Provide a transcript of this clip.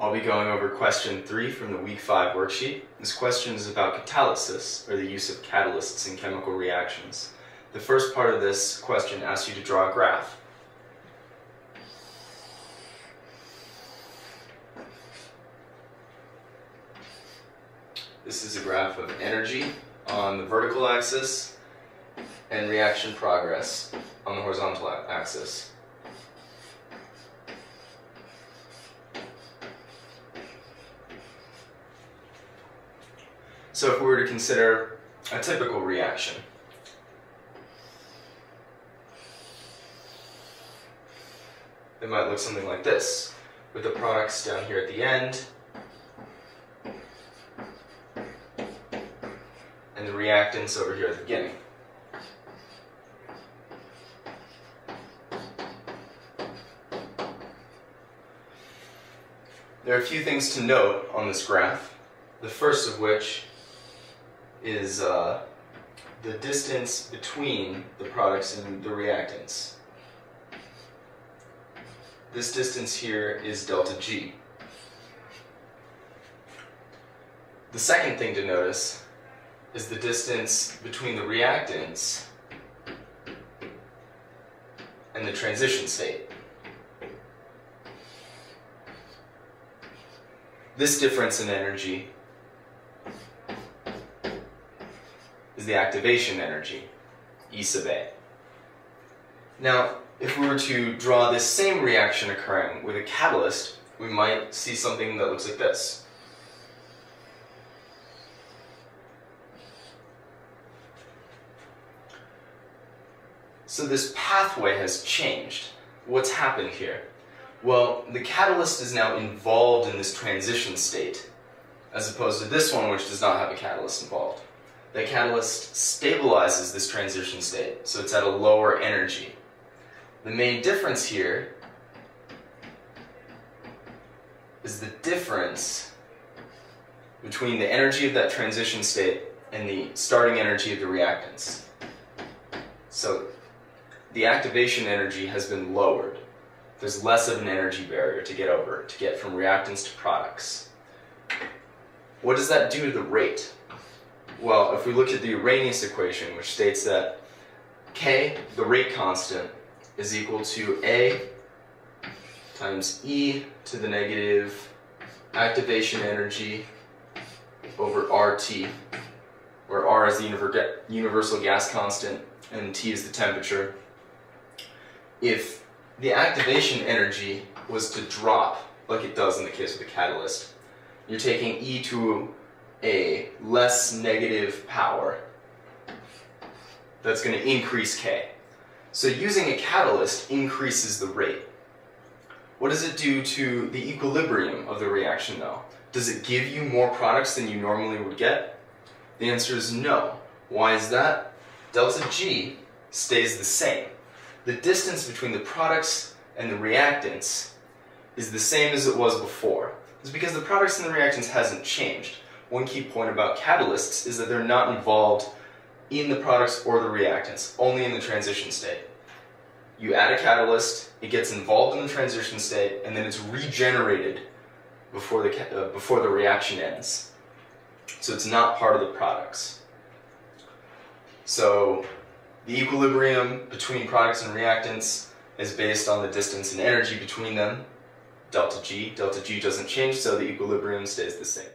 I'll be going over question 3 from the week 5 worksheet. This question is about catalysis, or the use of catalysts in chemical reactions. The first part of this question asks you to draw a graph. This is a graph of energy on the vertical axis and reaction progress on the horizontal axis. So if we were to consider a typical reaction, it might look something like this, with the products down here at the end and the reactants over here at the beginning. There are a few things to note on this graph, the first of which is the distance between the products and the reactants. This distance here is delta G. The second thing to notice is the distance between the reactants and the transition state. This difference in energy is the activation energy, E sub A. Now, if we were to draw this same reaction occurring with a catalyst, we might see something that looks like this. So this pathway has changed. What's happened here? Well, the catalyst is now involved in this transition state, as opposed to this one, which does not have a catalyst involved. The catalyst stabilizes this transition state, so it's at a lower energy. The main difference here is the difference between the energy of that transition state and the starting energy of the reactants. So the activation energy has been lowered. There's less of an energy barrier to get over, to get from reactants to products. What does that do to the rate? Well, if we look at the Arrhenius equation, which states that K, the rate constant, is equal to A times E to the negative activation energy over RT, where R is the universal gas constant and T is the temperature. If the activation energy was to drop, like it does in the case of the catalyst, you're taking E to a less negative power. That's going to increase K. So using a catalyst increases the rate. What does it do to the equilibrium of the reaction though? Does it give you more products than you normally would get? The answer is no. Why is that? Delta G stays the same. The distance between the products and the reactants is the same as it was before. It's because the products and the reactants hasn't changed. One key point about catalysts is that they're not involved in the products or the reactants, only in the transition state. You add a catalyst, it gets involved in the transition state, and then it's regenerated before the reaction ends. So it's not part of the products. So the equilibrium between products and reactants is based on the distance and energy between them, delta G. Delta G doesn't change, so the equilibrium stays the same.